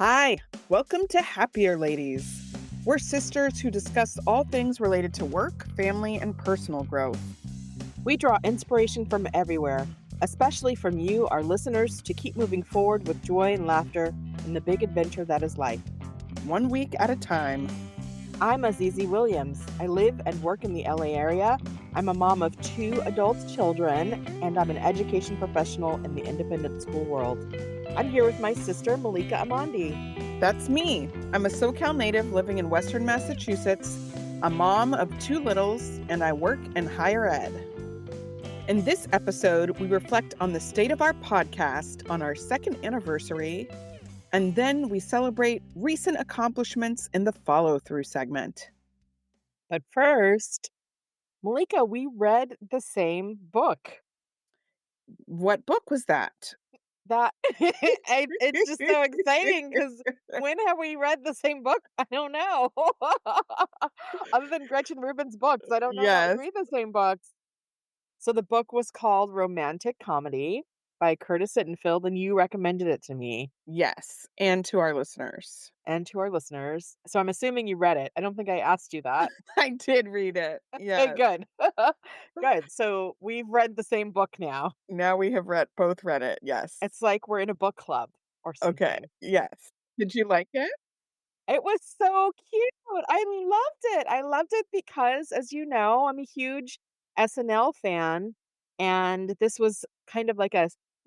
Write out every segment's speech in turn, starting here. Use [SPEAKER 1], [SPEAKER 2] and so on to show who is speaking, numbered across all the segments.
[SPEAKER 1] Hi, welcome to Happier Ladies. We're sisters who discuss all things related to work, family, and personal growth.
[SPEAKER 2] We draw inspiration from everywhere, especially from you, our listeners, to keep moving forward with joy and laughter in the big adventure that is life.
[SPEAKER 1] 1 week at a time.
[SPEAKER 2] I'm Azizi Williams. I live and work in the LA area. I'm a mom of 2 adult children, and I'm an education professional in the independent school world. I'm here with my sister, Malika Amandi.
[SPEAKER 1] That's me. I'm a SoCal native living in Western Massachusetts, a mom of 2 littles, and I work in higher ed. In this episode, we reflect on the state of our podcast on our 2nd anniversary, and then we celebrate recent accomplishments in the follow-through segment.
[SPEAKER 2] But first, Malika, we read the same book.
[SPEAKER 1] What book was that?
[SPEAKER 2] It's just so exciting because when have we read the same book? I don't know. Other than Gretchen Rubin's books, I don't know that we
[SPEAKER 1] Yes.
[SPEAKER 2] read the same books. So the book was called Romantic Comedy by Curtis Sittenfeld, and you recommended it to me
[SPEAKER 1] Yes, and to our listeners.
[SPEAKER 2] and to our listeners. So I'm assuming you read it. I don't think I asked you that.
[SPEAKER 1] I did read it.
[SPEAKER 2] Okay,
[SPEAKER 1] Yes.
[SPEAKER 2] good. Good. So we've read the same book now.
[SPEAKER 1] Now we have both read it. Yes.
[SPEAKER 2] It's like we're in a book club or
[SPEAKER 1] Okay.
[SPEAKER 2] something.
[SPEAKER 1] Yes. Did you like it?
[SPEAKER 2] It was so cute. I loved it. I loved it because, as you know, I'm a huge SNL fan, and this was kind of like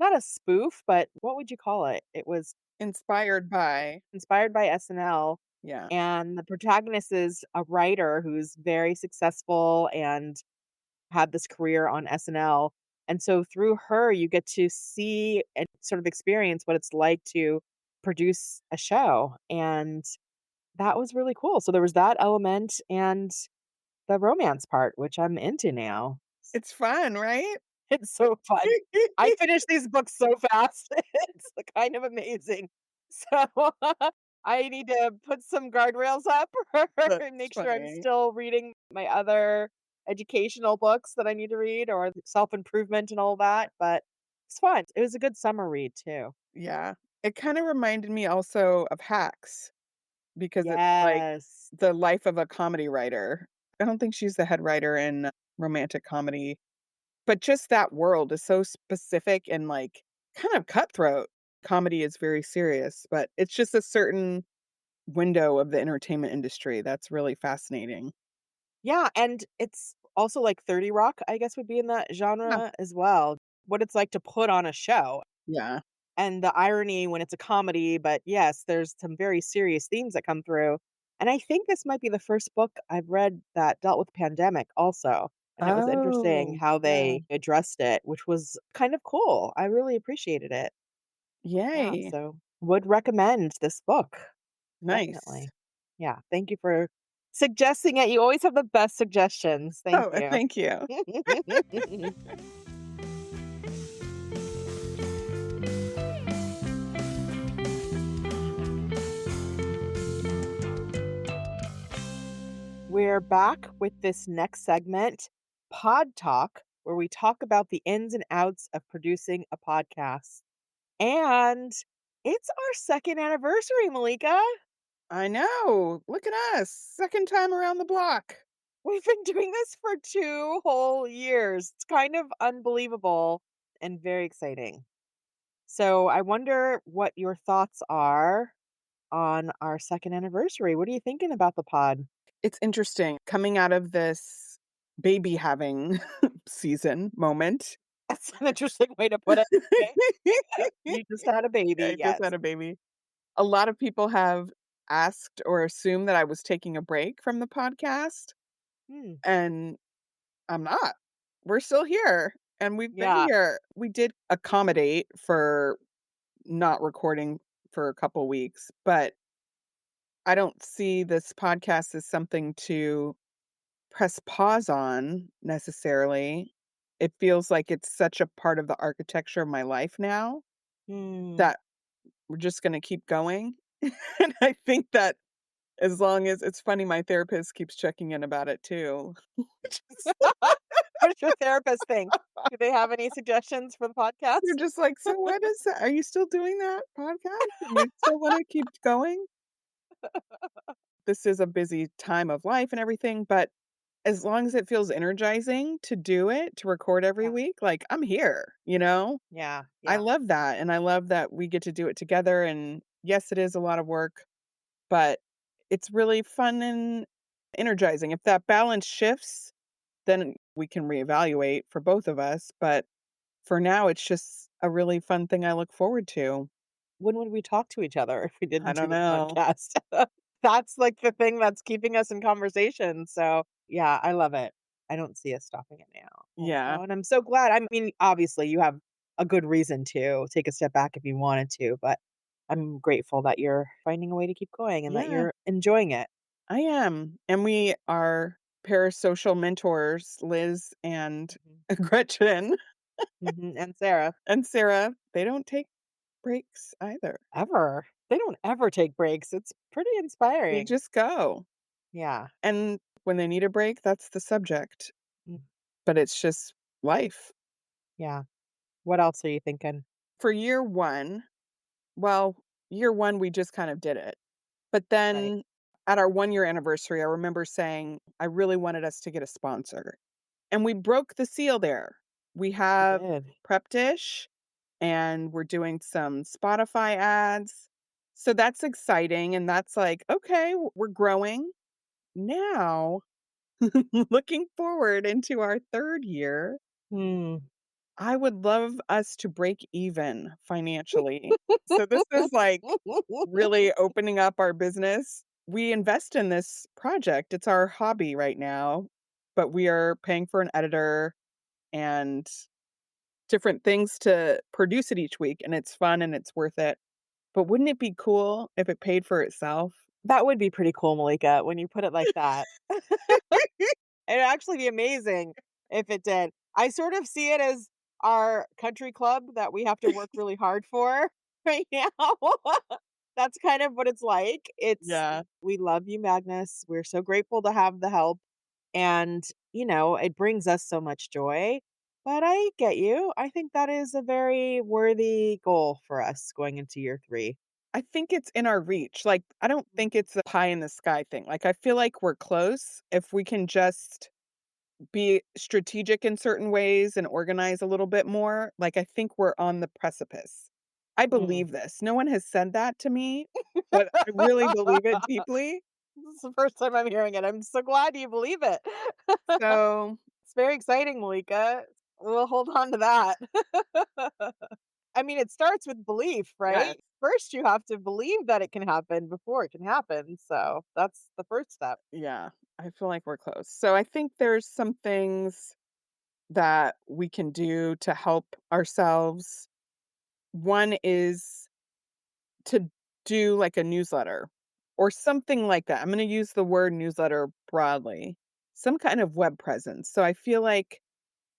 [SPEAKER 2] not a spoof, but what would you call it? It was
[SPEAKER 1] Inspired by.
[SPEAKER 2] inspired by SNL,
[SPEAKER 1] Yeah.
[SPEAKER 2] and the protagonist is a writer who's very successful and had this career on SNL. And so through her, you get to see and sort of experience what it's like to produce a show. And that was really cool. So there was that element and the romance part, which I'm into now.
[SPEAKER 1] It's fun, right?
[SPEAKER 2] It's so fun. I finished these books so fast. It's kind of amazing. So I need to put some guardrails up
[SPEAKER 1] That's
[SPEAKER 2] and make sure I'm
[SPEAKER 1] funny.
[SPEAKER 2] still reading my other educational books that I need to read or self-improvement and all that. But it's fun. It was a good summer read too.
[SPEAKER 1] Yeah. It kind of reminded me also of Hacks because it's like
[SPEAKER 2] Yes.
[SPEAKER 1] the life of a comedy writer. I don't think she's the head writer in romantic comedy, but just that world is so specific and like kind of cutthroat. Comedy is very serious, but it's just a certain window of the entertainment industry that's really fascinating.
[SPEAKER 2] Yeah, and it's also like 30 Rock, I guess, would be in that
[SPEAKER 1] Yeah.
[SPEAKER 2] genre as well. What it's like to put on a show
[SPEAKER 1] Yeah.
[SPEAKER 2] and the irony when it's a comedy, but yes, there's some very serious themes that come through. And I think this might be the first book I've read that dealt with pandemic also. And it was interesting
[SPEAKER 1] Oh,
[SPEAKER 2] how
[SPEAKER 1] yeah.
[SPEAKER 2] they addressed it, which was kind of cool. I really appreciated it. Yeah,
[SPEAKER 1] Yay.
[SPEAKER 2] so would recommend this book.
[SPEAKER 1] Nice.
[SPEAKER 2] Definitely. Yeah, thank you for suggesting it. You always have the best suggestions. Thank
[SPEAKER 1] Oh,
[SPEAKER 2] you.
[SPEAKER 1] thank you.
[SPEAKER 2] We're back with this next segment, Pod Talk, where we talk about the ins and outs of producing a podcast. And it's our 2nd anniversary, Malika.
[SPEAKER 1] I know. Look at us. 2nd time around the block.
[SPEAKER 2] We've been doing this for 2 whole years. It's kind of unbelievable and very exciting. So I wonder what your thoughts are on our 2nd anniversary. What are you thinking about the pod?
[SPEAKER 1] It's interesting coming out of this baby having season moment.
[SPEAKER 2] That's an interesting way to put it. Okay. You just had a baby,
[SPEAKER 1] I just
[SPEAKER 2] yes.
[SPEAKER 1] had a baby. A lot of people have asked or assumed that I was taking a break from the podcast,
[SPEAKER 2] Hmm.
[SPEAKER 1] and I'm not. We're still here, and we've been
[SPEAKER 2] Yeah.
[SPEAKER 1] here. We did accommodate for not recording for a couple weeks, but I don't see this podcast as something to press pause on necessarily. It feels like it's such a part of the architecture of my life now
[SPEAKER 2] Hmm.
[SPEAKER 1] that we're just gonna keep going. And I think that as long as it's funny, my therapist keeps checking in about it too.
[SPEAKER 2] What does your therapist think? Do they have any suggestions for the
[SPEAKER 1] You're
[SPEAKER 2] podcast?
[SPEAKER 1] just like, "So what is that? Are you still doing that podcast? And you still wanna keep going?" This is a busy time of life and everything, but as long as it feels energizing to do it, to record every
[SPEAKER 2] Yeah.
[SPEAKER 1] week, like, I'm here, you know?
[SPEAKER 2] Yeah.
[SPEAKER 1] I
[SPEAKER 2] Yeah.
[SPEAKER 1] love that, and I love that we get to do it together, and yes, it is a lot of work, but it's really fun and energizing. If that balance shifts, then we can reevaluate for both of us, but for now, it's just a really fun thing I look forward to.
[SPEAKER 2] When would we talk to each other if we
[SPEAKER 1] I
[SPEAKER 2] didn't do
[SPEAKER 1] don't
[SPEAKER 2] the
[SPEAKER 1] know.
[SPEAKER 2] podcast? That's like the thing that's keeping us in conversation. So, yeah, I love it. I don't see us stopping it now.
[SPEAKER 1] Yeah.
[SPEAKER 2] And I'm so glad. I mean, obviously, you have a good reason to take a step back if you wanted to, but I'm grateful that you're finding a way to keep going and that
[SPEAKER 1] Yeah,
[SPEAKER 2] you're enjoying it.
[SPEAKER 1] I am, and we are parasocial mentors, Liz and
[SPEAKER 2] Mhm.
[SPEAKER 1] Gretchen
[SPEAKER 2] And Sarah,
[SPEAKER 1] and Sarah. They don't take breaks either.
[SPEAKER 2] ever. They don't ever take breaks. It's pretty
[SPEAKER 1] They
[SPEAKER 2] inspiring.
[SPEAKER 1] just go.
[SPEAKER 2] Yeah.
[SPEAKER 1] And when they need a break, that's the subject,
[SPEAKER 2] Mm.
[SPEAKER 1] but it's just life.
[SPEAKER 2] Yeah. What else are you thinking?
[SPEAKER 1] For year 1, well, year 1, we just kind of did it. But
[SPEAKER 2] Right.
[SPEAKER 1] then at our 1-year anniversary, I remember saying I really wanted us to get a sponsor. And we broke the seal there. We
[SPEAKER 2] You
[SPEAKER 1] have
[SPEAKER 2] did.
[SPEAKER 1] Prep Dish and we're doing some Spotify ads. So that's exciting. And that's like, okay, we're growing. Now, looking forward into our 3rd year,
[SPEAKER 2] Hmm.
[SPEAKER 1] I would love us to break even financially. So this is like really opening up our business. We invest in this project. It's our hobby right now, but we are paying for an editor and different things to produce it each week, and it's fun and it's worth it. But wouldn't it be cool if it paid for itself?
[SPEAKER 2] That would be pretty cool, Malika, when you put it like that. It'd actually be amazing if it did. I sort of see it as our country club that we have to work really hard for right now. That's kind of what it's like. It's
[SPEAKER 1] Yeah,
[SPEAKER 2] we love you, Magnus. We're so grateful to have the help. And, it brings us so much joy. But I get you. I think that is a very worthy goal for us going into year 3.
[SPEAKER 1] I think it's in our reach. Like, I don't think it's a pie in the sky thing. Like, I feel like we're close if we can just be strategic in certain ways and organize a little bit more. Like, I think we're on the precipice. I
[SPEAKER 2] Mm.
[SPEAKER 1] believe this. No one has said that to me, but I really believe it deeply.
[SPEAKER 2] This is the first time I'm hearing it. I'm so glad you believe it.
[SPEAKER 1] So,
[SPEAKER 2] It's very exciting, Malika. We'll hold on to that. I mean, it starts with belief,
[SPEAKER 1] yes,
[SPEAKER 2] right? First, you have to believe that it can happen before it can happen. So that's the first step.
[SPEAKER 1] yeah, I feel like we're close. So, I think there's some things that we can do to help ourselves. One is to do like a newsletter or something like that. I'm going to use the word newsletter broadly, some kind of web presence. So I feel like,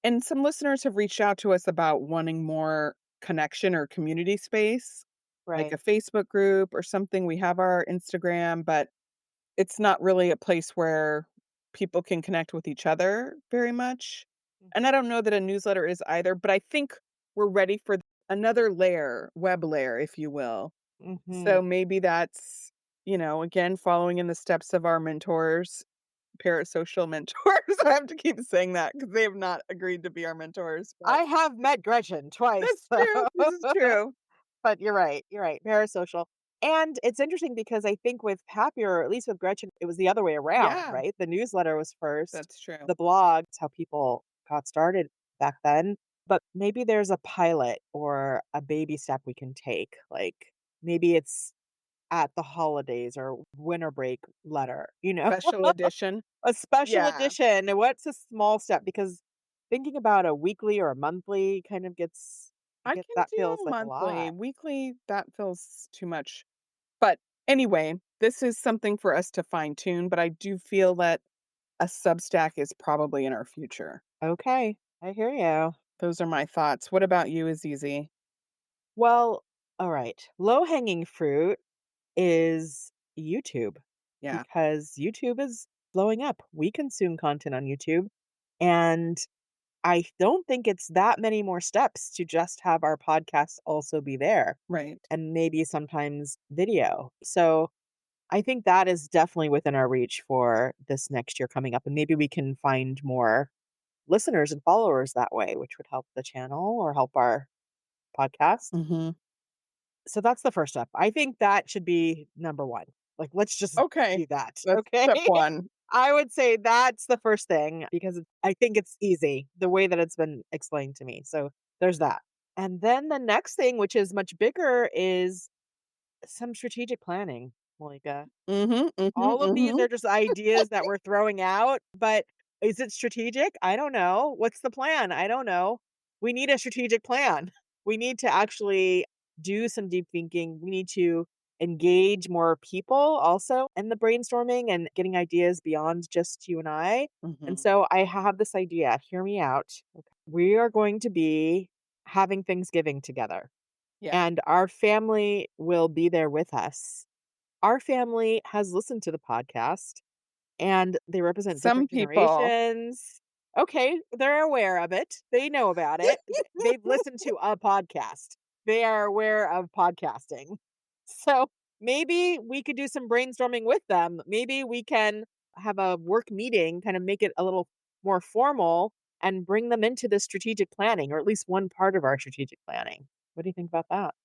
[SPEAKER 1] and some listeners have reached out to us about wanting more connection or community space, like
[SPEAKER 2] Right.
[SPEAKER 1] a Facebook group or something. We have our Instagram, but it's not really a place where people can connect with each other very much. And I don't know that a newsletter is either, but I think we're ready for another layer, web layer, if you will.
[SPEAKER 2] Hmm.
[SPEAKER 1] So maybe that's, again, following in the steps of our mentors, parasocial mentors. I have to keep saying that because they have not agreed to be our mentors, but
[SPEAKER 2] I have met Gretchen twice.
[SPEAKER 1] that's true. This is true.
[SPEAKER 2] But you're right. You're right. Parasocial. And it's interesting because I think with Happier, or at least with Gretchen, it was the other way around,
[SPEAKER 1] Yeah,
[SPEAKER 2] right? The newsletter was first,
[SPEAKER 1] that's true.
[SPEAKER 2] the blog, it's how people got started back then. But maybe there's a pilot or a baby step we can take. Like maybe it's at the holidays or winter break letter,
[SPEAKER 1] Special edition.
[SPEAKER 2] a special
[SPEAKER 1] Yeah.
[SPEAKER 2] edition. And what's a small step? Because thinking about a weekly or a monthly kind of
[SPEAKER 1] I
[SPEAKER 2] get
[SPEAKER 1] can
[SPEAKER 2] that feels
[SPEAKER 1] do
[SPEAKER 2] like a
[SPEAKER 1] monthly.
[SPEAKER 2] lot.
[SPEAKER 1] Weekly, that feels too much. But anyway, this is something for us to fine tune, but I do feel that a Substack is probably in our future.
[SPEAKER 2] Okay, I hear you.
[SPEAKER 1] Those are my thoughts. What about you, Azizi?
[SPEAKER 2] Well, all right. Low hanging fruit is YouTube
[SPEAKER 1] Yeah.
[SPEAKER 2] because YouTube is blowing up. We consume content on YouTube. And I don't think it's that many more steps to just have our podcast also be there
[SPEAKER 1] Right.
[SPEAKER 2] and maybe sometimes video. So I think that is definitely within our reach for this next year coming up. And maybe we can find more listeners and followers that way, which would help the channel or help our podcast.
[SPEAKER 1] Mhm.
[SPEAKER 2] So that's the first step. I think that should be number one. Like, let's just
[SPEAKER 1] Okay.
[SPEAKER 2] do that.
[SPEAKER 1] That's
[SPEAKER 2] Okay.
[SPEAKER 1] step 1.
[SPEAKER 2] I would say that's the first thing because I think it's easy the way that it's been explained to me. So there's that. And then the next thing, which is much bigger, is some strategic planning, Malika.
[SPEAKER 1] Mhm, mhm,
[SPEAKER 2] All of these
[SPEAKER 1] mhm.
[SPEAKER 2] are just ideas that we're throwing out, but is it strategic? I don't know. What's the plan? I don't know. We need a strategic plan. We need to actually do some deep thinking. We need to engage more people also in the brainstorming and getting ideas beyond just you and I. And
[SPEAKER 1] Mhm.
[SPEAKER 2] so I have this idea. Hear me out. Okay. We are going to be having Thanksgiving together,
[SPEAKER 1] Yeah.
[SPEAKER 2] and our family will be there with us. Our family has listened to the podcast, and they represent
[SPEAKER 1] Some
[SPEAKER 2] different
[SPEAKER 1] people
[SPEAKER 2] generations. Okay, they're aware of it. They know about it. They've listened to a podcast. They are aware of podcasting. So, maybe we could do some brainstorming with them. Maybe we can have a work meeting, kind of make it a little more formal and bring them into the strategic planning, or at least one part of our strategic planning. What do you think about that?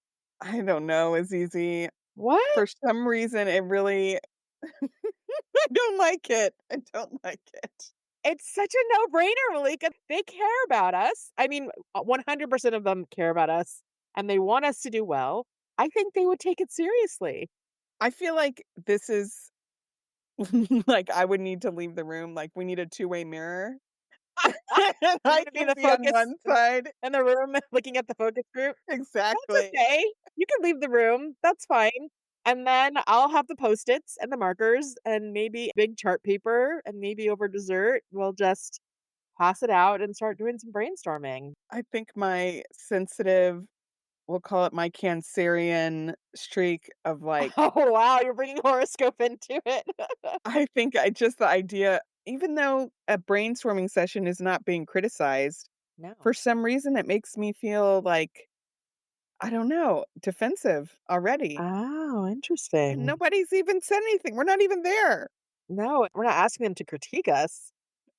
[SPEAKER 1] I don't know is easy.
[SPEAKER 2] What?
[SPEAKER 1] For some reason, it really I don't like it. I don't like it.
[SPEAKER 2] It's such a no-brainer, Malika. They care about us. I mean, 100% of them care about us, and they want us to do well. I think they would take it seriously.
[SPEAKER 1] I feel like this is like, I would need to leave the room, like, we need a two-way mirror. And
[SPEAKER 2] You're
[SPEAKER 1] I
[SPEAKER 2] gonna be
[SPEAKER 1] can
[SPEAKER 2] the
[SPEAKER 1] be on
[SPEAKER 2] focus
[SPEAKER 1] one side.
[SPEAKER 2] in the room looking at the focus group. That's
[SPEAKER 1] Exactly.
[SPEAKER 2] okay. You can leave the room. That's fine. And then I'll have the Post-its and the markers and maybe big chart paper, and maybe over dessert, we'll just pass it out and start doing some brainstorming.
[SPEAKER 1] I think my sensitive, we'll call it my Cancerian streak of, like,
[SPEAKER 2] Oh, wow, you're bringing horoscope into it.
[SPEAKER 1] I think I just the idea even though a brainstorming session is not being criticized,
[SPEAKER 2] No.
[SPEAKER 1] for some reason, it makes me feel like, I don't know, defensive already.
[SPEAKER 2] Oh,
[SPEAKER 1] And
[SPEAKER 2] interesting.
[SPEAKER 1] nobody's even said anything. We're not even there.
[SPEAKER 2] No, we're not asking them to critique us.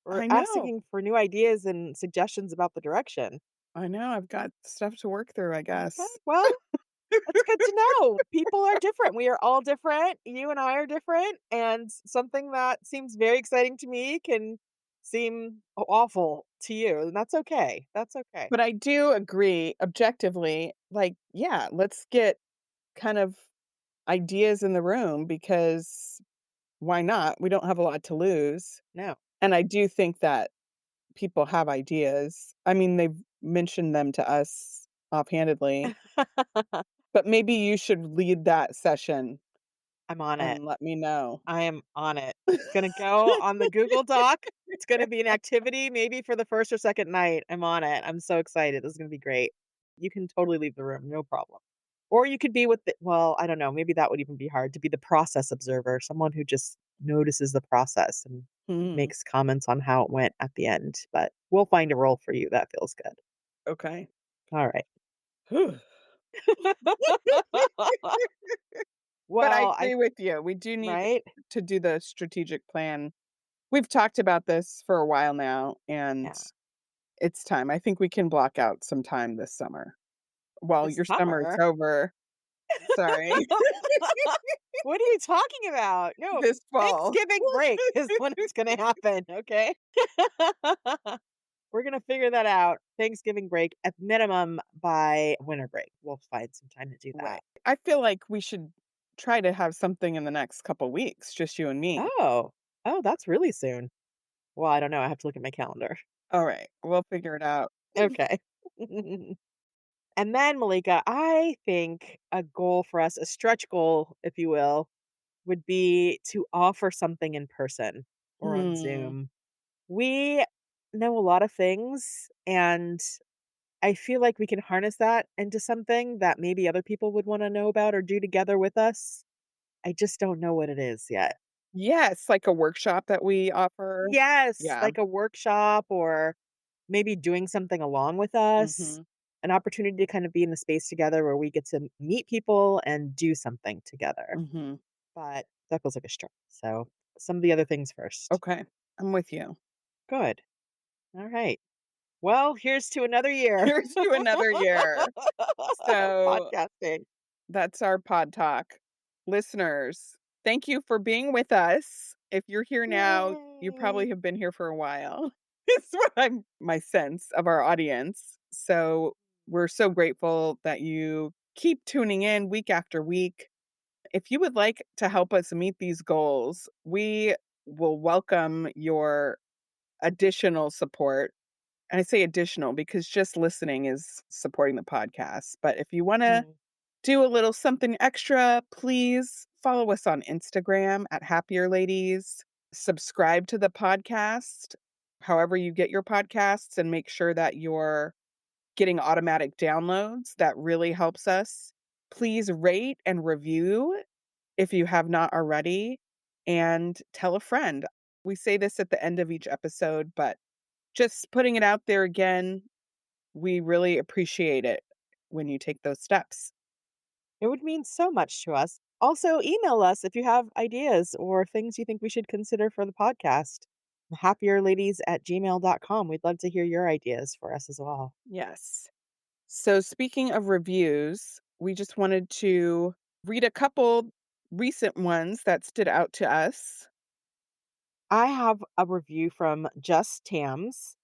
[SPEAKER 2] We're
[SPEAKER 1] I know.
[SPEAKER 2] asking for new ideas and suggestions about the direction.
[SPEAKER 1] I know. I've got stuff to work through, I
[SPEAKER 2] Okay,
[SPEAKER 1] guess.
[SPEAKER 2] well, that's good to know. People are different. We are all different. You and I are different. And something that seems very exciting to me can seem awful to you. And that's okay. That's okay.
[SPEAKER 1] But I do agree objectively, like, yeah, let's get kind of ideas in the room because why not? We don't have a lot to lose.
[SPEAKER 2] No.
[SPEAKER 1] And I do think that people have ideas. I mean, they've mentioned them to us offhandedly, but maybe you should lead that session
[SPEAKER 2] I'm on it.
[SPEAKER 1] and let me know.
[SPEAKER 2] I am on it. It's gonna go on the Google Doc. It's gonna be an activity maybe for the 1st or 2nd night. I'm on it. I'm so excited. This is gonna be great. You can totally leave the room, no problem. Or you could be with the well, I don't know, maybe that would even be hard to be the process observer, someone who just notices the process and
[SPEAKER 1] Hmm.
[SPEAKER 2] makes comments on how it went at the end, but we'll find a role for you. That feels good.
[SPEAKER 1] Okay.
[SPEAKER 2] Alright.
[SPEAKER 1] Whew. But I
[SPEAKER 2] Well, I
[SPEAKER 1] agree with you. We do need
[SPEAKER 2] right?
[SPEAKER 1] to do the strategic plan. We've talked about this for a while now, and
[SPEAKER 2] Yeah.
[SPEAKER 1] it's time. I think we can block out some time this summer. While
[SPEAKER 2] This
[SPEAKER 1] your summer's
[SPEAKER 2] summer
[SPEAKER 1] over. Sorry.
[SPEAKER 2] What are you talking about? No,
[SPEAKER 1] This fall.
[SPEAKER 2] Thanksgiving break is when it's gonna happen, okay? We're gonna figure that out. Thanksgiving break at minimum by winter break. We'll find some time to do that.
[SPEAKER 1] Right. I feel like we should try to have something in the next couple weeks, just you and me.
[SPEAKER 2] Oh. Oh, that's really soon. Well, I don't know. I have to look at my calendar.
[SPEAKER 1] All right. We'll figure it out.
[SPEAKER 2] Okay. And then, Malika, I think a goal for us, a stretch goal, if you will, would be to offer something in person or on
[SPEAKER 1] Hmm.
[SPEAKER 2] Zoom. We know a lot of things, and I feel like we can harness that into something that maybe other people would wanna know about or do together with us. I just don't know what it is yet.
[SPEAKER 1] Yes, like a workshop that we offer.
[SPEAKER 2] Yes,
[SPEAKER 1] Yeah.
[SPEAKER 2] like a workshop or maybe doing something along with us,
[SPEAKER 1] Mhm.
[SPEAKER 2] an opportunity to kind of be in the space together where we get to meet people and do something together.
[SPEAKER 1] Mhm.
[SPEAKER 2] But that feels like a start. So some of the other things first.
[SPEAKER 1] Okay. I'm with you.
[SPEAKER 2] Good. All right. Well, here's to another year.
[SPEAKER 1] Here's to another year. So
[SPEAKER 2] Podcasting.
[SPEAKER 1] that's our pod talk. Listeners, thank you for being with us. If you're here now, you
[SPEAKER 2] Yay.
[SPEAKER 1] probably have been here for a while. It's what I'm my sense of our audience. So we're so grateful that you keep tuning in week after week. If you would like to help us meet these goals, we will welcome your additional support. And I say additional because just listening is supporting the podcast. But if you want to
[SPEAKER 2] Mm.
[SPEAKER 1] do a little something extra, please follow us on Instagram at happierladies. Subscribe to the podcast, however you get your podcasts, and make sure that you're getting automatic downloads. That really helps us. Please rate and review if you have not already, and tell a friend. We say this at the end of each episode, but just putting it out there again, we really appreciate it when you take those steps.
[SPEAKER 2] It would mean so much to us. Also, email us if you have ideas or things you think we should consider for the podcast. Happierladies@gmail.com. We'd love to hear your ideas for us as well.
[SPEAKER 1] Yes. So, speaking of reviews, we just wanted to read a couple recent ones that stood out to us.
[SPEAKER 2] I have a review from Just Tams.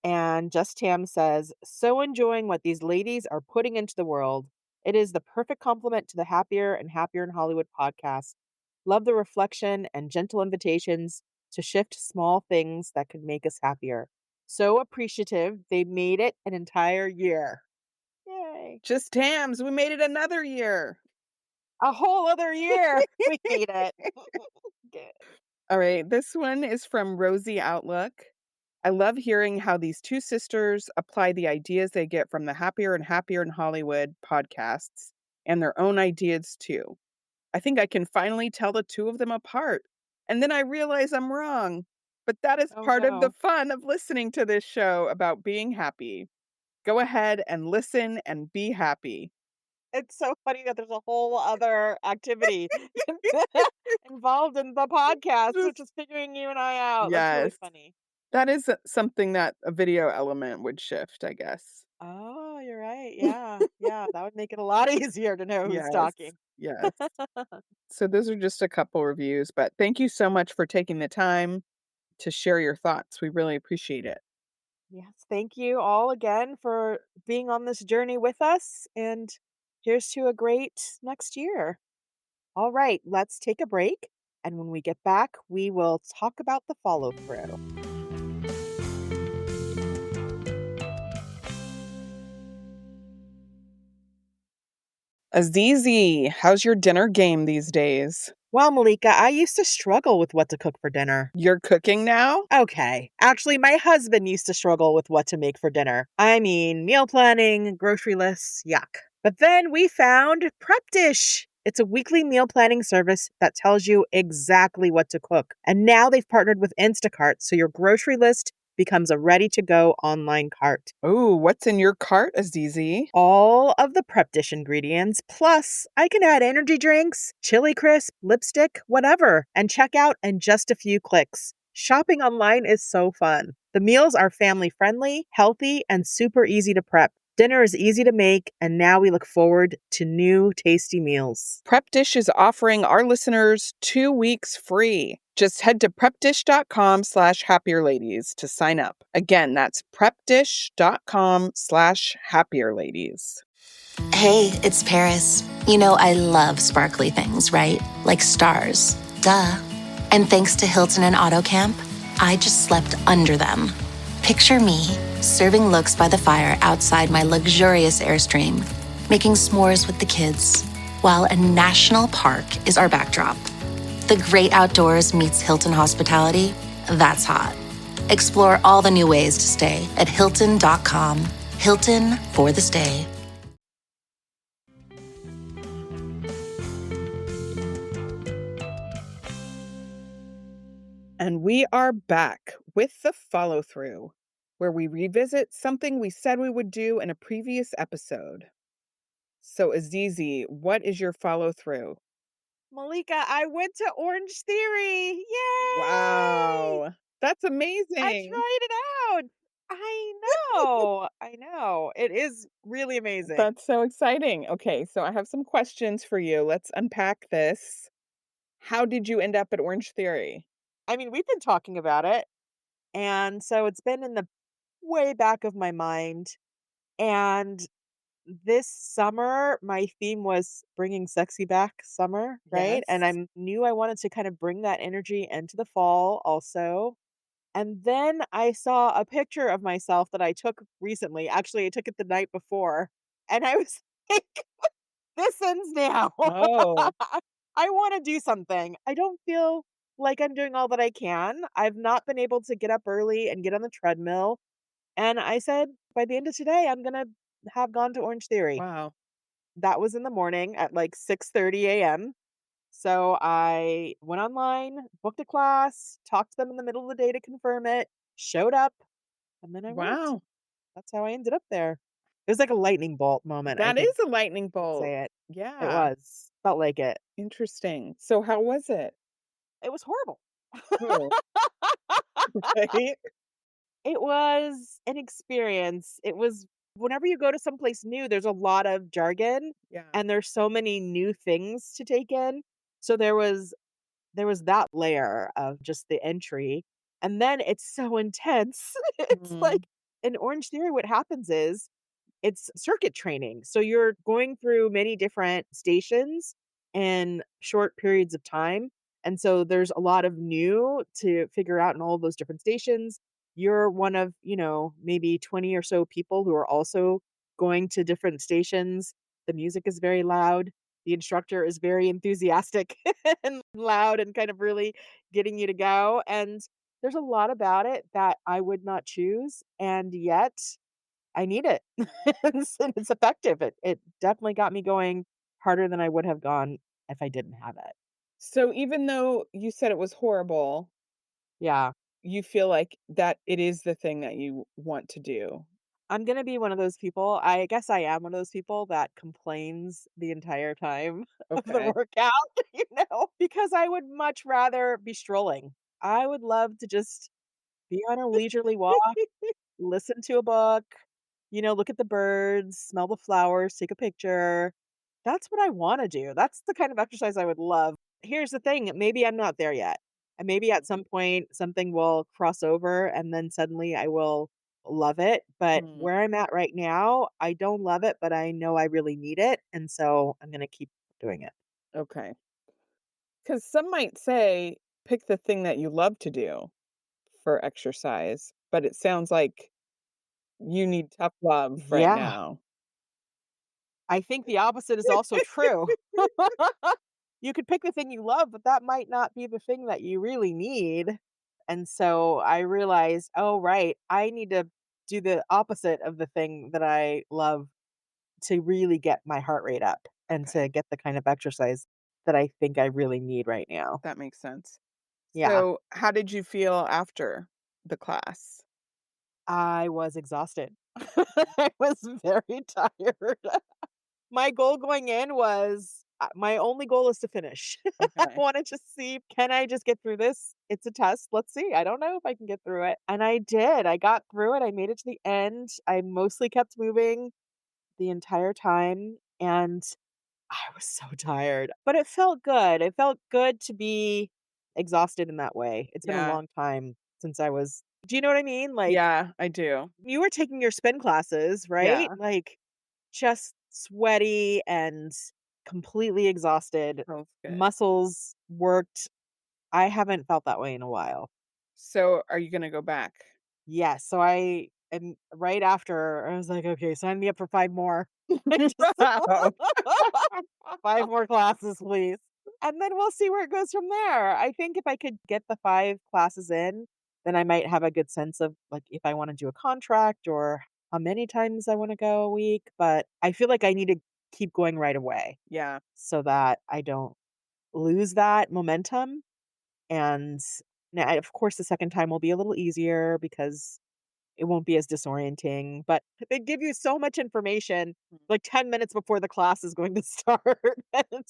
[SPEAKER 2] And Just Tam says, so enjoying what these ladies are putting into the world. It is the perfect complement to the Happier and Happier in Hollywood podcast. Love the reflection and gentle invitations to shift small things that could make us happier. So appreciative. They made it an entire year. Yay.
[SPEAKER 1] Just Tams, we made it another year.
[SPEAKER 2] A whole other year. We made it. Good.
[SPEAKER 1] All right, this one is from Rosie Outlook. I love hearing how these two sisters apply the ideas they get from the Happier and Happier in Hollywood podcasts and their own ideas too. I think I can finally tell the two of them apart. And then I realize I'm wrong. But that is
[SPEAKER 2] Oh
[SPEAKER 1] part of the
[SPEAKER 2] no.
[SPEAKER 1] fun of listening to this show about being happy. Go ahead and listen and be happy.
[SPEAKER 2] It's so funny that there's a whole other activity involved in the podcast, which is figuring you and I out. That's really
[SPEAKER 1] Yes.
[SPEAKER 2] funny.
[SPEAKER 1] That is something that a video element would shift, I guess.
[SPEAKER 2] Oh, you're right. Yeah. Yeah. That would make it a lot easier to know who's
[SPEAKER 1] Yes.
[SPEAKER 2] talking.
[SPEAKER 1] Yes. So those are just a couple reviews, but thank you so much for taking the time to share your thoughts. We really appreciate it.
[SPEAKER 2] Yes. Thank you all again for being on this journey with us. And here's to a great next year. All right. Let's take a break. And when we get back, we will talk about the follow through.
[SPEAKER 1] Azizi, how's your dinner game these days?
[SPEAKER 2] Well, Malika, I used to struggle with what to cook for dinner.
[SPEAKER 1] You're cooking now?
[SPEAKER 2] Okay. Actually, my husband used to struggle with what to make for dinner. I mean, meal planning, grocery lists, yuck. But then we found Prep Dish. It's a weekly meal planning service that tells you exactly what to cook. And now they've partnered with Instacart, so your grocery list becomes a ready to go online cart.
[SPEAKER 1] Oh, what's in your cart, Azizi?
[SPEAKER 2] All of the Prep Dish ingredients, plus I can add energy drinks, chili crisp, lipstick, whatever, and check out in just a few clicks. Shopping online is so fun. The meals are family friendly, healthy, and super easy to prep. Dinner is easy to make, and now we look forward to new tasty meals.
[SPEAKER 1] Prep Dish is offering our listeners 2 weeks free. Just head to prepdish.com/happierladies to sign up. Again, that's prepdish.com/happierladies.
[SPEAKER 3] Hey, it's Paris. You know, I love sparkly things, right? Like stars. Duh. And thanks to Hilton and AutoCamp, I just slept under them. Picture me serving looks by the fire outside my luxurious Airstream, making s'mores with the kids, while a national park is our backdrop. The great outdoors meets Hilton hospitality. That's hot. Explore all the new ways to stay at Hilton.com. Hilton for the stay.
[SPEAKER 1] And we are back with the follow through. where we revisit something we said we would do in a previous episode. So, Azizi, what is your follow through?
[SPEAKER 2] Malika, I went to Orange Theory. Yay!
[SPEAKER 1] Wow, that's
[SPEAKER 2] I
[SPEAKER 1] amazing.
[SPEAKER 2] tried it out. I know. I know. It is really amazing.
[SPEAKER 1] That's so exciting. Okay, so I have some questions for you. Let's unpack this. How did you end up at Orange Theory?
[SPEAKER 2] I mean, we've been talking about it. And so it's been in the way back of my mind. And this summer, my theme was bringing sexy back summer, right? And
[SPEAKER 1] Yes.
[SPEAKER 2] knew I wanted to kind of bring that energy into the fall also. And then I saw a picture of myself that I took recently. Actually, I took it the night before. And I was like, this ends now.
[SPEAKER 1] Oh,
[SPEAKER 2] I want to do something. I don't feel like I'm doing all that I can. I've not been able to get up early and get on the treadmill. And I said, by the end of today, I'm going to have gone to Orange Theory.
[SPEAKER 1] wow.
[SPEAKER 2] That was in the morning at like 6:30 a.m. So I went online, booked a class, talked to them in the middle of the day to confirm it, showed up, and then I went.
[SPEAKER 1] Wow.
[SPEAKER 2] That's how I ended up there. It was like a lightning bolt moment, I
[SPEAKER 1] That
[SPEAKER 2] think
[SPEAKER 1] is a lightning
[SPEAKER 2] you could
[SPEAKER 1] bolt.
[SPEAKER 2] say it. It
[SPEAKER 1] Yeah.
[SPEAKER 2] was. Felt like it.
[SPEAKER 1] Interesting. So how was it?
[SPEAKER 2] It was horrible.
[SPEAKER 1] Oh, right?
[SPEAKER 2] It was an experience. It was whenever you go to someplace new, there's a lot of jargon
[SPEAKER 1] Yeah.
[SPEAKER 2] and there's so many new things to take in. So there was that layer of just the entry. And then it's so intense. It's
[SPEAKER 1] Mhm.
[SPEAKER 2] like in Orange Theory, what happens is it's circuit training. So you're going through many different stations in short periods of time. And so there's a lot of new to figure out in all of those different stations. You're one of, maybe 20 or so people who are also going to different stations. The music is very loud. The instructor is very enthusiastic and loud and kind of really getting you to go. And there's a lot about it that I would not choose. And yet I need it. And it's effective. It definitely got me going harder than I would have gone if I didn't have it.
[SPEAKER 1] So even though you said it was horrible,
[SPEAKER 2] Yeah.
[SPEAKER 1] you feel like that it is the thing that you want to do.
[SPEAKER 2] I'm gonna be one of those people. I guess I am one of those people that complains the entire time of the
[SPEAKER 1] Okay.
[SPEAKER 2] workout, because I would much rather be strolling. I would love to just be on a leisurely walk, listen to a book, look at the birds, smell the flowers, take a picture. That's what I wanna do. That's the kind of exercise I would love. Here's the thing, maybe I'm not there yet. And maybe at some point something will cross over and then suddenly I will love it. But
[SPEAKER 1] Mm,
[SPEAKER 2] where I'm at right now, I don't love it, but I know I really need it. And so I'm gonna keep doing it.
[SPEAKER 1] okay. Because some might say pick the thing that you love to do for exercise, but it sounds like you need tough love right
[SPEAKER 2] Yeah.
[SPEAKER 1] now.
[SPEAKER 2] I think the opposite is also true. You could pick the thing you love, but that might not be the thing that you really need. And so I realized, oh, right, I need to do the opposite of the thing that I love to really get my heart rate up and
[SPEAKER 1] Okay,
[SPEAKER 2] to get the kind of exercise that I think I really need right now.
[SPEAKER 1] that makes sense.
[SPEAKER 2] Yeah,
[SPEAKER 1] So, how did you feel after the class?
[SPEAKER 2] I was exhausted. I was very tired. My goal going in was my only goal is to finish. I
[SPEAKER 1] Okay.
[SPEAKER 2] wanted to see, can I just get through this? It's a test. Let's see. I don't know if I can get through it. And I did. I got through it. I made it to the end. I mostly kept moving the entire time. And I was so tired, but it felt good. It felt good to be exhausted in that way. It's been a
[SPEAKER 1] Yeah.
[SPEAKER 2] long time since I was, do you know what I mean? Like,
[SPEAKER 1] Yeah, I do.
[SPEAKER 2] you were taking your spin classes, right?
[SPEAKER 1] Yeah.
[SPEAKER 2] Like, just sweaty and completely exhausted.
[SPEAKER 1] Sounds good.
[SPEAKER 2] Muscles worked. I haven't felt that way in a while.
[SPEAKER 1] So, are you gonna go back?
[SPEAKER 2] Yes, so I and right after, I was like, "Okay, sign me up for 5 more." I just
[SPEAKER 1] Wow.
[SPEAKER 2] 5 more classes, please. And then we'll see where it goes from there. I think if I could get the 5 classes in, then I might have a good sense of, like, if I wanna do a contract or how many times I wanna go a week, but I feel like I need to keep going right away
[SPEAKER 1] Yeah.
[SPEAKER 2] so that I don't lose that momentum, and now, of course, the second time will be a little easier because it won't be as disorienting. But they give you so much information like 10 minutes before the class is going to start. And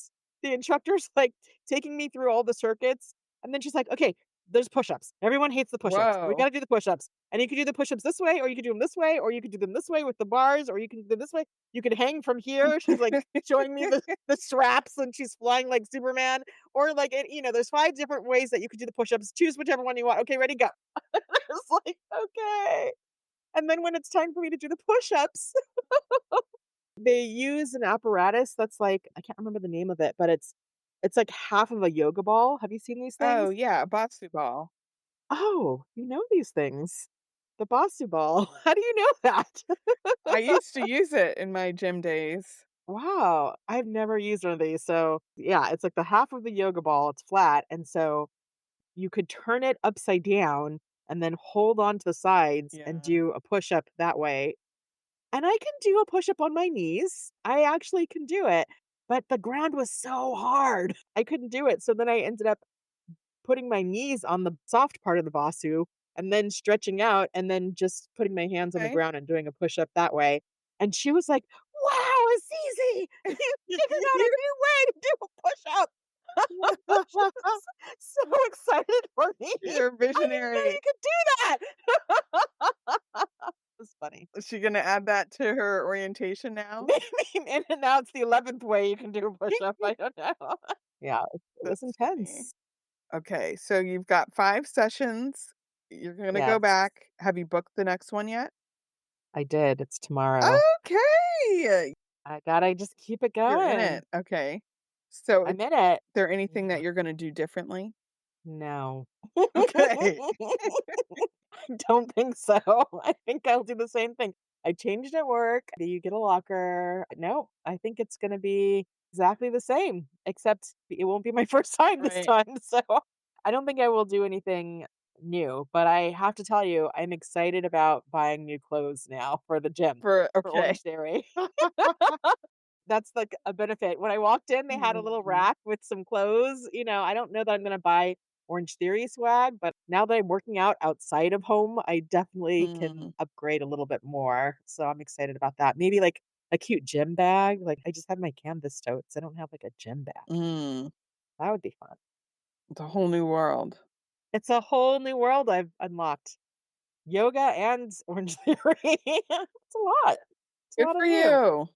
[SPEAKER 2] the instructor's like taking me through all the circuits. And then she's like, okay, there's push-ups. Everyone hates the push-ups. We got
[SPEAKER 1] Whoa.
[SPEAKER 2] to do the push-ups. And you can do the push-ups this way, or you can do them this way, or you can do them this way with the bars, or you can do them this way. You can hang from here. She's like showing me the straps and she's flying like Superman. Or like there's 5 different ways that you could do the push-ups. Choose whichever one you want. Okay, ready, go. It's like, okay. And then when it's time for me to do the push-ups, they use an apparatus that's like, I can't remember the name of it, but it's like half of a yoga ball. Have you seen these
[SPEAKER 1] Oh,
[SPEAKER 2] things?
[SPEAKER 1] yeah, a Batsu ball.
[SPEAKER 2] Oh, you know these things. The Basu ball. How do you know that?
[SPEAKER 1] I used to use it in my gym days.
[SPEAKER 2] Wow, I've never used one of these. So, yeah, it's like the half of the yoga ball, it's flat, and so you could turn it upside down and then hold on to the sides and
[SPEAKER 1] Yeah.
[SPEAKER 2] do a push-up that way. And I can do a push-up on my knees. I actually can do it, but the ground was so hard. I couldn't do it. So then I ended up putting my knees on the soft part of the Basu and then stretching out and then just putting my hands on the
[SPEAKER 1] Okay.
[SPEAKER 2] ground and doing a push-up that way. And she was like, "Wow, it's easy. You figured out a new way to do a push-up." She was so excited for me.
[SPEAKER 1] You're
[SPEAKER 2] I didn't know you
[SPEAKER 1] visionary.
[SPEAKER 2] could do that. It was funny.
[SPEAKER 1] Is she gonna add that to her orientation now?
[SPEAKER 2] Maybe, and now it's the 11th way you can do a push-up. I don't know. Yeah, it was
[SPEAKER 1] That's funny.
[SPEAKER 2] intense.
[SPEAKER 1] Okay, so you've got 5 sessions. You're gonna go
[SPEAKER 2] Yes,
[SPEAKER 1] back. Have you booked the next one yet?
[SPEAKER 2] I did. It's tomorrow.
[SPEAKER 1] Okay!
[SPEAKER 2] I gotta just keep it
[SPEAKER 1] You're in
[SPEAKER 2] going.
[SPEAKER 1] it. Okay. So, is
[SPEAKER 2] I'm in it.
[SPEAKER 1] there anything
[SPEAKER 2] Yeah.
[SPEAKER 1] that you're gonna do differently?
[SPEAKER 2] No.
[SPEAKER 1] Okay.
[SPEAKER 2] Don't think so. I think I'll do the same thing. I changed at work. Do you get a locker? No, I think it's gonna be exactly the same, except it won't be my first time this
[SPEAKER 1] Right.
[SPEAKER 2] time. So I don't think I will do anything new, but I have to tell you, I'm excited about buying new clothes now for the gym
[SPEAKER 1] For
[SPEAKER 2] for
[SPEAKER 1] okay.
[SPEAKER 2] Orange Theory. That's like a benefit. When I walked in, they had a little
[SPEAKER 1] Mhm.
[SPEAKER 2] rack with some clothes. I don't know that I'm gonna buy Orange Theory swag, but now that I'm working out outside of home, I definitely can
[SPEAKER 1] Mm,
[SPEAKER 2] upgrade a little bit more. So I'm excited about that. Maybe like a cute gym bag. Like I just have my canvas totes. I don't have like a gym bag.
[SPEAKER 1] mm.
[SPEAKER 2] That would be fun.
[SPEAKER 1] It's a whole new world.
[SPEAKER 2] It's a whole new world I've unlocked. Yoga and Orange Theory. It's a lot. It's a
[SPEAKER 1] Good
[SPEAKER 2] lot
[SPEAKER 1] for
[SPEAKER 2] of new.
[SPEAKER 1] you.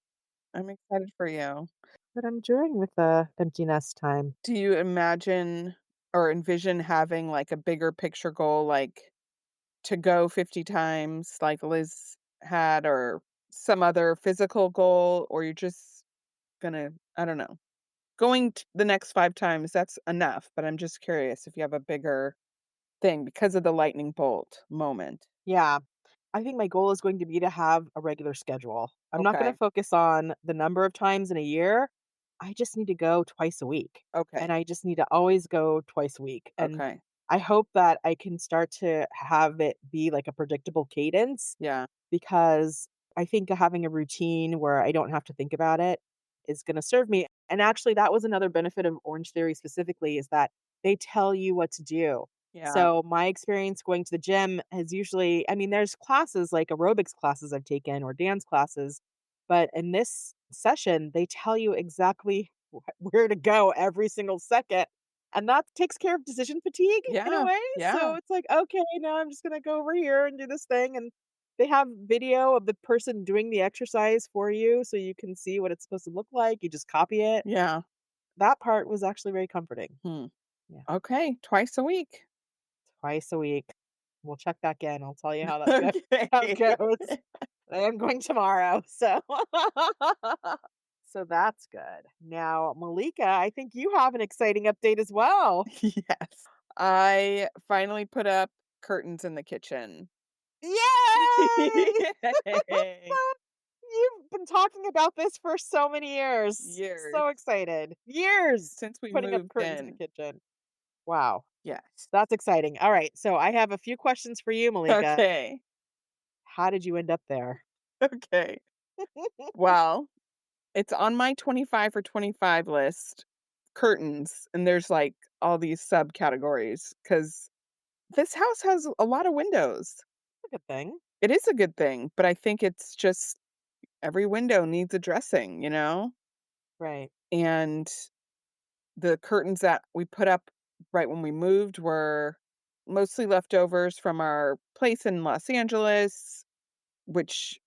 [SPEAKER 1] I'm excited for you.
[SPEAKER 2] But I'm enjoying with the empty nest time.
[SPEAKER 1] Do you imagine or envision having, like, a bigger picture goal, like, to go 50 times like Liz had or some other physical goal, or you're just gonna I don't know. Going t the next 5 times, that's enough, but I'm just curious if you have a bigger thing because of the lightning bolt moment.
[SPEAKER 2] Yeah. I think my goal is going to be to have a regular schedule. I'm not going
[SPEAKER 1] Okay,
[SPEAKER 2] to focus on the number of times in a year. I just need to go twice a week. And
[SPEAKER 1] okay,
[SPEAKER 2] I just need to always go twice a week. And
[SPEAKER 1] okay.
[SPEAKER 2] I hope that I can start to have it be like a predictable cadence
[SPEAKER 1] Yeah,
[SPEAKER 2] because I think having a routine where I don't have to think about it is going to serve me. And actually, that was another benefit of Orange Theory specifically is that they tell you what to do.
[SPEAKER 1] yeah,
[SPEAKER 2] So my experience going to the gym has usually, I mean, there's classes like aerobics classes I've taken or dance classes, but in this session, they tell you exactly where to go every single second. And that takes care of decision fatigue in a
[SPEAKER 1] yeah,
[SPEAKER 2] way. So
[SPEAKER 1] yeah,
[SPEAKER 2] it's like, okay, now I'm just going to go over here and do this thing. And they have video of the person doing the exercise for you so you can see what it's supposed to look like. You just copy it.
[SPEAKER 1] yeah.
[SPEAKER 2] That part was actually very comforting.
[SPEAKER 1] Hmm.
[SPEAKER 2] Yeah.
[SPEAKER 1] Okay, twice a week.
[SPEAKER 2] Twice a week. We'll check back in. I'll tell you how that how it
[SPEAKER 1] Okay.
[SPEAKER 2] goes. I am going tomorrow. So so that's good. Now, Malika, I think you have an exciting update as well.
[SPEAKER 1] Yes. I finally put up curtains in the kitchen.
[SPEAKER 2] Yay!
[SPEAKER 1] Yay.
[SPEAKER 2] You've been talking about this for so many years.
[SPEAKER 1] Years
[SPEAKER 2] So excited. Years
[SPEAKER 1] since we
[SPEAKER 2] putting up
[SPEAKER 1] moved
[SPEAKER 2] curtains in the
[SPEAKER 1] in.
[SPEAKER 2] kitchen. Wow.
[SPEAKER 1] Yes.
[SPEAKER 2] That's exciting. All right. So I have a few questions for you, Malika.
[SPEAKER 1] Okay.
[SPEAKER 2] How did you end up there?
[SPEAKER 1] Okay. Well, it's on my 25 for 25 list, curtains, and there's, like, all these subcategories because this house has a lot of windows.
[SPEAKER 2] A good thing.
[SPEAKER 1] It is a good thing, but I think it's just every window needs addressing, you know?
[SPEAKER 2] Right.
[SPEAKER 1] And the curtains that we put up right when we moved were mostly leftovers from our place in Los Angeles, which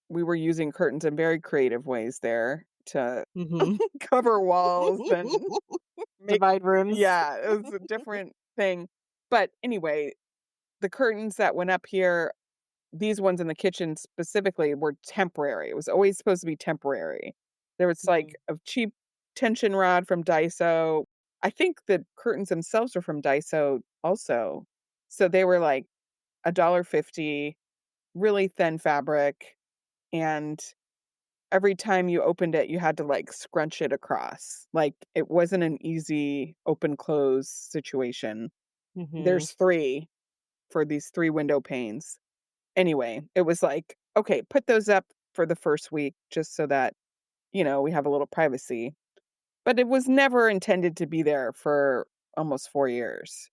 [SPEAKER 1] we were using curtains in very creative ways there to
[SPEAKER 2] Mhm.
[SPEAKER 1] cover walls and make
[SPEAKER 2] Divide rooms.
[SPEAKER 1] yeah, it was a different thing. But anyway, the curtains that went up here, these ones in the kitchen specifically were temporary. It was always supposed to be temporary. There was like
[SPEAKER 2] Mhm.
[SPEAKER 1] a cheap tension rod from Daiso. I think the curtains themselves were from Daiso also. So they were like $1.50, really thin fabric, and every time you opened it, you had to like scrunch it across. Like it wasn't an easy open close situation.
[SPEAKER 2] Mhm.
[SPEAKER 1] There's 3 for these 3 window panes. Anyway, it was like, "Okay, put those up for the first week just so that, we have a little privacy." But it was never intended to be there for almost 4 years.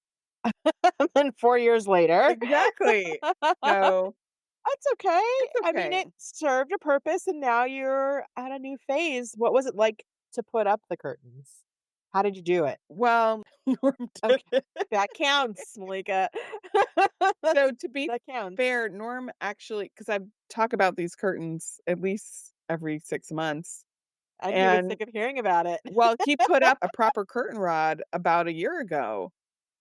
[SPEAKER 2] And then 4 years later.
[SPEAKER 1] Exactly. So,
[SPEAKER 2] That's okay.
[SPEAKER 1] it's
[SPEAKER 2] I mean,
[SPEAKER 1] okay.
[SPEAKER 2] it served a purpose and now you're at a new phase. What was it like to put up the curtains? How did you do it?
[SPEAKER 1] Well, Norm did
[SPEAKER 2] Okay.
[SPEAKER 1] it.
[SPEAKER 2] That counts, Malika.
[SPEAKER 1] So, to be
[SPEAKER 2] That counts.
[SPEAKER 1] fair, Norm actually, because I talk about these curtains at least every 6 months,
[SPEAKER 2] I'm getting
[SPEAKER 1] and
[SPEAKER 2] sick of hearing about it.
[SPEAKER 1] well, he put up a proper curtain rod about a year ago.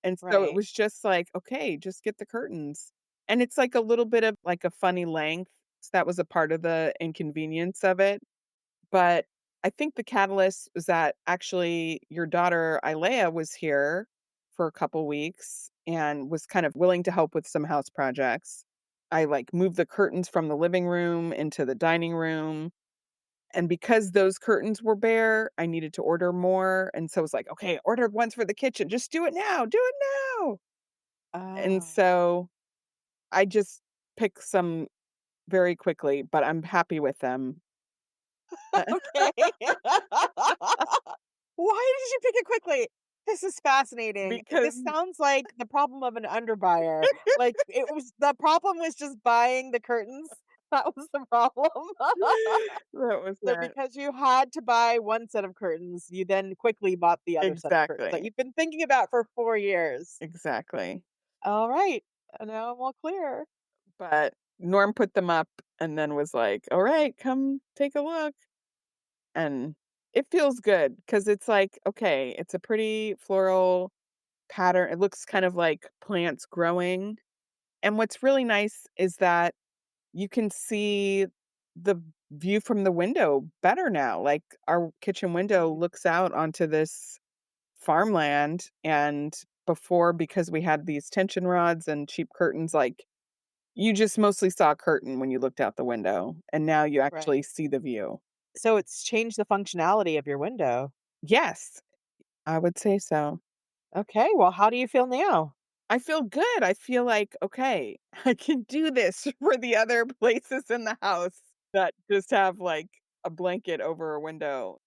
[SPEAKER 1] And so it
[SPEAKER 2] Right.
[SPEAKER 1] was just like, "Okay, just get the curtains." And it's like a little bit of like a funny length, so that was a part of the inconvenience of it. But I think the catalyst was that actually your daughter Ilea was here for a couple weeks and was kind of willing to help with some house projects. I like moved the curtains from the living room into the dining room. And because those curtains were bare, I needed to order more. And so I was like, okay, ordered ones for the kitchen. Just do it now. Do it now. And
[SPEAKER 2] Oh.
[SPEAKER 1] so I just picked some very quickly, but I'm happy with them. Uh,
[SPEAKER 2] Okay. Why did you pick it quickly? This is fascinating.
[SPEAKER 1] because
[SPEAKER 2] This sounds like the problem of an underbuyer. Like it was the problem was just buying the curtains. That was the problem.
[SPEAKER 1] that was
[SPEAKER 2] So
[SPEAKER 1] it.
[SPEAKER 2] because you had to buy one set of curtains, you then quickly bought the other set of curtains that
[SPEAKER 1] Exactly.
[SPEAKER 2] you've been thinking about for 4 years.
[SPEAKER 1] Exactly.
[SPEAKER 2] All right. Now I'm all clear.
[SPEAKER 1] But Norm put them up and then was like, all right, come take a look. And it feels good because it's like, okay, it's a pretty floral pattern. It looks kind of like plants growing. And what's really nice is that you can see the view from the window better now. Like our kitchen window
[SPEAKER 2] Mhm.
[SPEAKER 1] looks out onto this farmland. And before, because we had these tension rods and cheap curtains, like you just mostly saw a curtain when you looked out the window. And now you actually
[SPEAKER 2] Right.
[SPEAKER 1] see the view.
[SPEAKER 2] So it's changed the functionality of your window.
[SPEAKER 1] Yes, I would say so.
[SPEAKER 2] Okay. Well, how do you feel now?
[SPEAKER 1] I feel good. I feel like, okay, I can do this for the other places in the house that just have like a blanket over a window,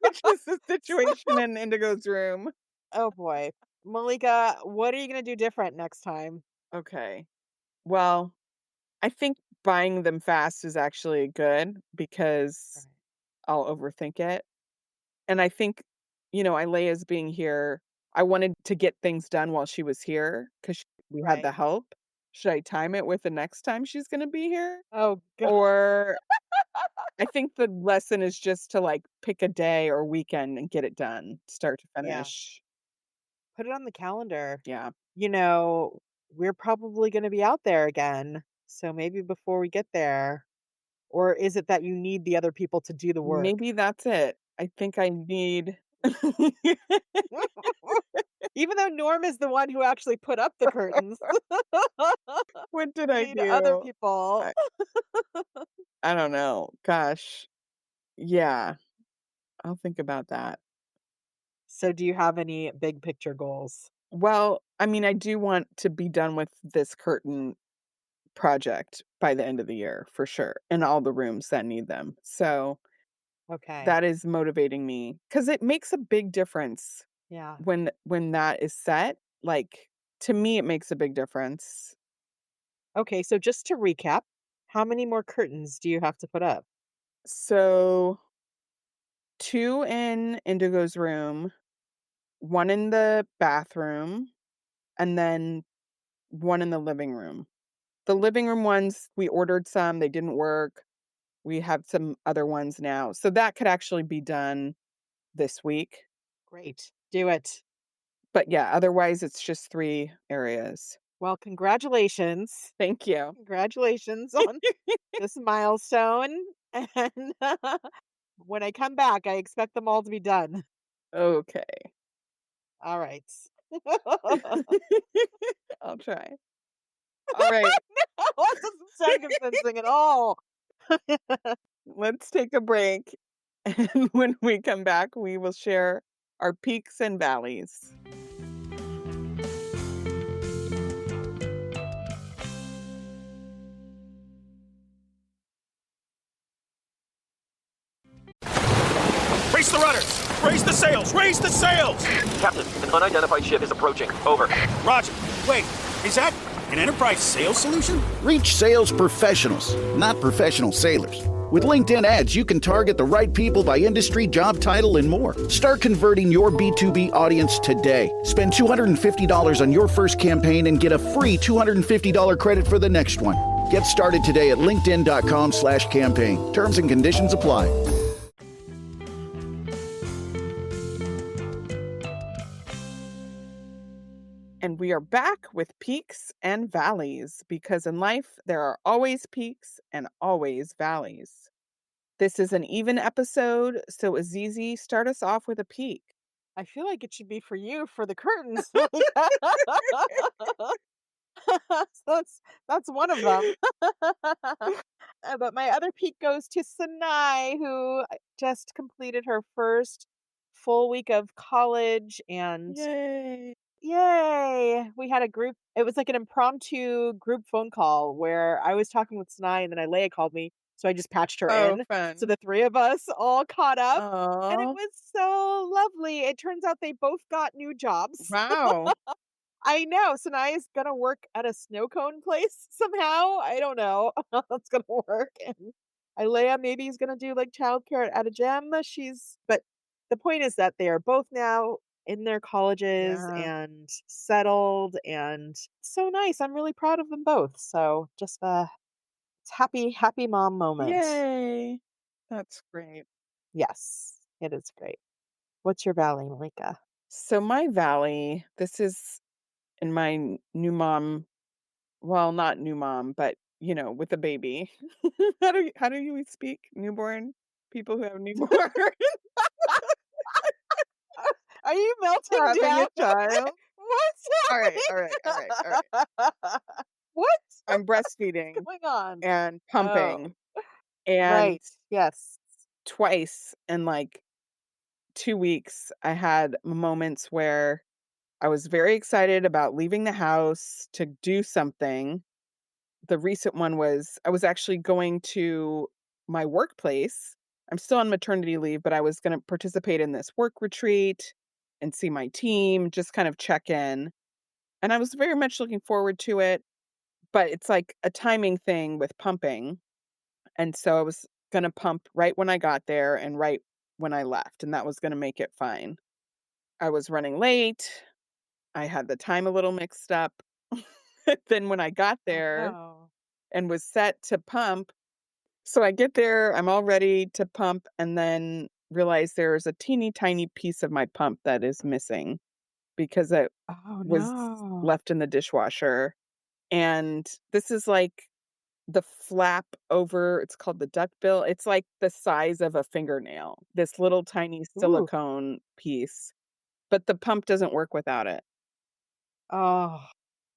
[SPEAKER 1] which is the situation in Indigo's room.
[SPEAKER 2] Oh boy. Malika, what are you going to do different next time?
[SPEAKER 1] Okay. Well, I think buying them fast is actually good because
[SPEAKER 2] Right.
[SPEAKER 1] I'll overthink it. And I think, Ilea's being here, I wanted to get things done while she was here because we had the
[SPEAKER 2] Right.
[SPEAKER 1] help. Should I time it with the next time she's going to be here?
[SPEAKER 2] Oh god.
[SPEAKER 1] Or I think the lesson is just to, like, pick a day or weekend and get it done, start to
[SPEAKER 2] Yeah.
[SPEAKER 1] finish.
[SPEAKER 2] Put it on the calendar.
[SPEAKER 1] Yeah.
[SPEAKER 2] You know, we're probably going to be out there again. So maybe before we get there, or is it that you need the other people to do the work?
[SPEAKER 1] Maybe that's it. I think I need
[SPEAKER 2] Even though Norm is the one who actually put up the curtains.
[SPEAKER 1] What did
[SPEAKER 2] You
[SPEAKER 1] I
[SPEAKER 2] need other
[SPEAKER 1] do?
[SPEAKER 2] people.
[SPEAKER 1] I I don't know. Gosh. Yeah, I'll think about that.
[SPEAKER 2] So do you have any big picture goals?
[SPEAKER 1] Well, I mean, I do want to be done with this curtain project by the end of the year for sure, in all the rooms that need them. So,
[SPEAKER 2] Okay.
[SPEAKER 1] that is motivating me because it makes a big difference
[SPEAKER 2] Yeah.
[SPEAKER 1] when that is set. Like, to me, it makes a big difference.
[SPEAKER 2] Okay, so just to recap, how many more curtains do you have to put up?
[SPEAKER 1] So, 2 in Indigo's room, 1 in the bathroom, and then 1 in the living room. The living room ones, we ordered some, they didn't work. We have some other ones now. So that could actually be done this week.
[SPEAKER 2] Great. Do it.
[SPEAKER 1] But yeah, otherwise it's just 3 areas.
[SPEAKER 2] Well, congratulations.
[SPEAKER 1] Thank you.
[SPEAKER 2] Congratulations on this milestone. And when I come back, I expect them all to be done.
[SPEAKER 1] Okay.
[SPEAKER 2] All right.
[SPEAKER 1] I'll try. All right,
[SPEAKER 2] That doesn't sound convincing at all.
[SPEAKER 1] let's take a break. And when we come back, we will share our peaks and valleys.
[SPEAKER 4] Raise the rudders! Raise the sails! Raise the sails!
[SPEAKER 5] Captain, an unidentified ship is approaching. Over.
[SPEAKER 4] Roger. Wait, is that an enterprise sales solution?
[SPEAKER 6] Reach sales professionals, not professional sailors. With LinkedIn ads, you can target the right people by industry, job title, and more. Start converting your B2B audience today. Spend $250 on your first campaign and get a free $250 credit for the next one. Get started today at linkedin.com/campaign. Terms and conditions apply.
[SPEAKER 1] And we are back with peaks and valleys because in life there are always peaks and always valleys. This is an even episode, so Azizi, start us off with a peak.
[SPEAKER 2] I feel like it should be for you for the curtains. That's one of them. But my other peak goes to Sinai, who just completed her first full week of college, and
[SPEAKER 1] Yay.
[SPEAKER 2] yay! We had a group. It was like an impromptu group phone call where I was talking with Sinai, and then Leia called me, so I just patched her
[SPEAKER 1] Oh,
[SPEAKER 2] in. So
[SPEAKER 1] fun.
[SPEAKER 2] the three of us all caught up, and it
[SPEAKER 1] Oh,
[SPEAKER 2] was so lovely. It turns out they both got new jobs.
[SPEAKER 1] wow.
[SPEAKER 2] I know. Sanaya's gonna work at a snow cone place somehow. I don't know how that's gonna work. And Ilea maybe is gonna do like childcare at a gym. But the point is that they are both now in their colleges
[SPEAKER 1] Yeah.
[SPEAKER 2] and settled, and so nice. I'm really proud of them both. So just it's happy mom moment.
[SPEAKER 1] Yay. That's great.
[SPEAKER 2] Yes, it is great. What's your valley, Malika?
[SPEAKER 1] So my valley, this is in my new mom, well, not new mom, but with a baby. How do you speak? Newborn people who have newborn
[SPEAKER 2] Are you melting
[SPEAKER 1] having
[SPEAKER 2] down?
[SPEAKER 1] a child.
[SPEAKER 2] What's
[SPEAKER 1] All right, all right, all right, all right.
[SPEAKER 2] happening? What?
[SPEAKER 1] I'm breastfeeding
[SPEAKER 2] What's going on?
[SPEAKER 1] and
[SPEAKER 2] Oh,
[SPEAKER 1] pumping, and
[SPEAKER 2] right. Yes.
[SPEAKER 1] twice in like 2 weeks I had moments where I was very excited about leaving the house to do something. The recent one was I was actually going to my workplace. I'm still on maternity leave, but I was going to participate in this work retreat and see my team, just kind of check in. And I was very much looking forward to it, but it's like a timing thing with pumping. And so I was going to pump right when I got there and right when I left, and that was going to make it fine. I was running late. I had the time a little mixed up. Then when I got
[SPEAKER 2] Oh
[SPEAKER 1] there
[SPEAKER 2] no.
[SPEAKER 1] and was set to pump, so I get there, I'm all ready to pump, and then realize there's a teeny tiny piece of my pump that is missing because it
[SPEAKER 2] Oh
[SPEAKER 1] was
[SPEAKER 2] no.
[SPEAKER 1] left in the dishwasher. And this is like the flap over, it's called the duckbill. It's like the size of a fingernail, this little tiny
[SPEAKER 2] Ooh.
[SPEAKER 1] silicone piece, but the pump doesn't work without it.
[SPEAKER 2] Oh,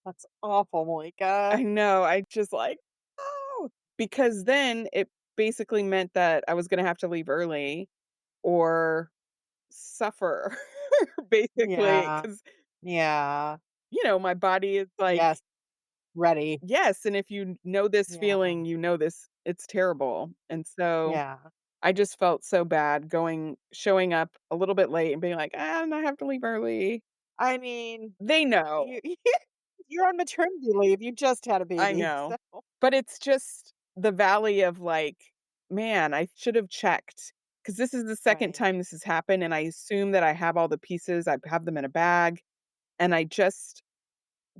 [SPEAKER 2] that's awful, Malika.
[SPEAKER 1] I know, I just like, "Oh," because then it basically meant that I was gonna have to leave early or suffer, basically,
[SPEAKER 2] Yeah.
[SPEAKER 1] because
[SPEAKER 2] Yeah.
[SPEAKER 1] my body is like,
[SPEAKER 2] Yes. Ready.
[SPEAKER 1] "Yes," and if you know this
[SPEAKER 2] Yeah.
[SPEAKER 1] feeling, this it's terrible, and so
[SPEAKER 2] Yeah.
[SPEAKER 1] I just felt so bad showing up a little bit late and being like, and I have to leave early."
[SPEAKER 2] I mean,
[SPEAKER 1] They know.
[SPEAKER 2] you you're on maternity leave. You just had a
[SPEAKER 1] I
[SPEAKER 2] baby.
[SPEAKER 1] know.
[SPEAKER 2] So.
[SPEAKER 1] But it's just the valley of like, man, I should have checked because this is the second
[SPEAKER 2] Right.
[SPEAKER 1] time this has happened. And I assume that I have all the pieces, I have them in a bag. And I just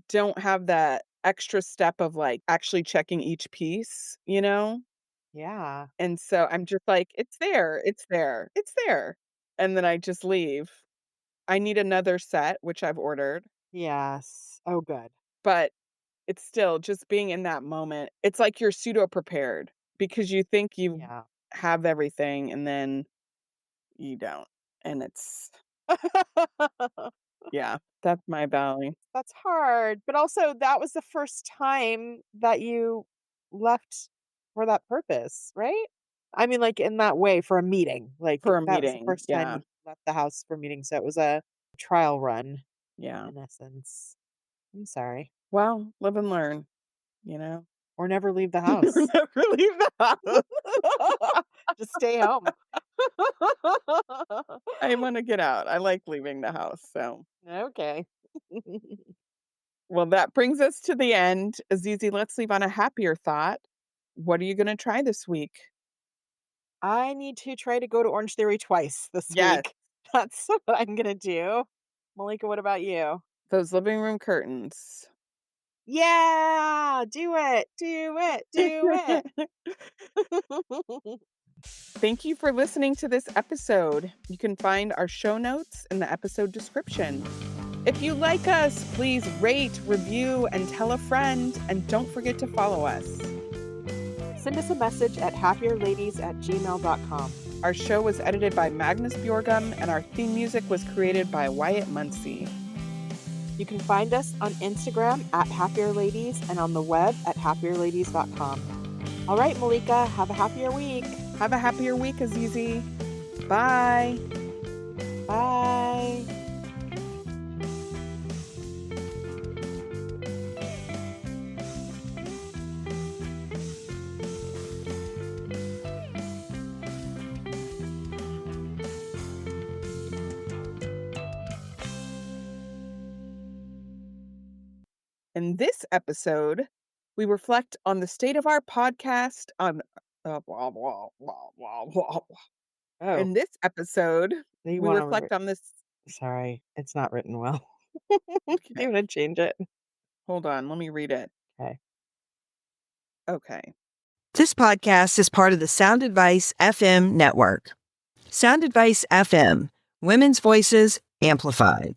[SPEAKER 1] don't have that extra step of like actually checking each piece, you know?
[SPEAKER 2] Yeah.
[SPEAKER 1] And so I'm just like, it's there, it's there, it's there. And then I just leave. I need another set, which I've ordered,
[SPEAKER 2] Yes. Oh, good.
[SPEAKER 1] but it's still just being in that moment. It's like you're pseudo prepared because you think you
[SPEAKER 2] Yeah.
[SPEAKER 1] have everything and then you don't. And it's, yeah, that's my valley
[SPEAKER 2] That's hard, but also that was the first time that you left for that purpose, right? I mean, like, in that way for a meeting, like,
[SPEAKER 1] for a
[SPEAKER 2] that was the
[SPEAKER 1] meeting.
[SPEAKER 2] first time
[SPEAKER 1] Yeah.
[SPEAKER 2] you left the house for a meeting, so it was a trial run
[SPEAKER 1] Yeah.
[SPEAKER 2] in essence. I'm sorry.
[SPEAKER 1] Well, live and learn, you know?
[SPEAKER 2] Or never leave the house.
[SPEAKER 1] Never leave the house.
[SPEAKER 2] Just stay home.
[SPEAKER 1] I wanna get out. I like leaving the house, so
[SPEAKER 2] Okay.
[SPEAKER 1] well, that brings us to the end. Azizi, let's leave on a happier thought. What are you gonna try this week?
[SPEAKER 2] I need to try to go to Orange Theory twice this
[SPEAKER 1] Yes,
[SPEAKER 2] week. That's what I'm gonna do. Malika, what about you?
[SPEAKER 1] those living room curtains.
[SPEAKER 2] Yeah, do it, do it, do it.
[SPEAKER 1] Thank you for listening to this episode. You can find our show notes in the episode description. If you like us, please rate, review, and tell a friend. And don't forget to follow us.
[SPEAKER 2] Send us a message at happierladies@gmail.com.
[SPEAKER 1] Our show was edited by Magnus Bjorgum, and our theme music was created by Wyatt Muncie.
[SPEAKER 2] You can find us on Instagram at happierladies and on the web at happierladies.com. All right, Malika, have a happier week.
[SPEAKER 1] Have a happier week, Azizi. Bye.
[SPEAKER 2] Bye.
[SPEAKER 1] In this episode, we reflect on the state of our podcast on blah, blah, blah, blah, blah.
[SPEAKER 2] Oh,
[SPEAKER 1] In this episode,
[SPEAKER 2] you
[SPEAKER 1] we
[SPEAKER 2] want
[SPEAKER 1] reflect on this.
[SPEAKER 2] Sorry, it's not written well.
[SPEAKER 1] Okay,
[SPEAKER 2] Do you want to change it?
[SPEAKER 1] hold on, let me read it.
[SPEAKER 2] Okay.
[SPEAKER 1] Okay.
[SPEAKER 7] This podcast is part of the Sound Advice FM network. Sound Advice FM, women's voices amplified.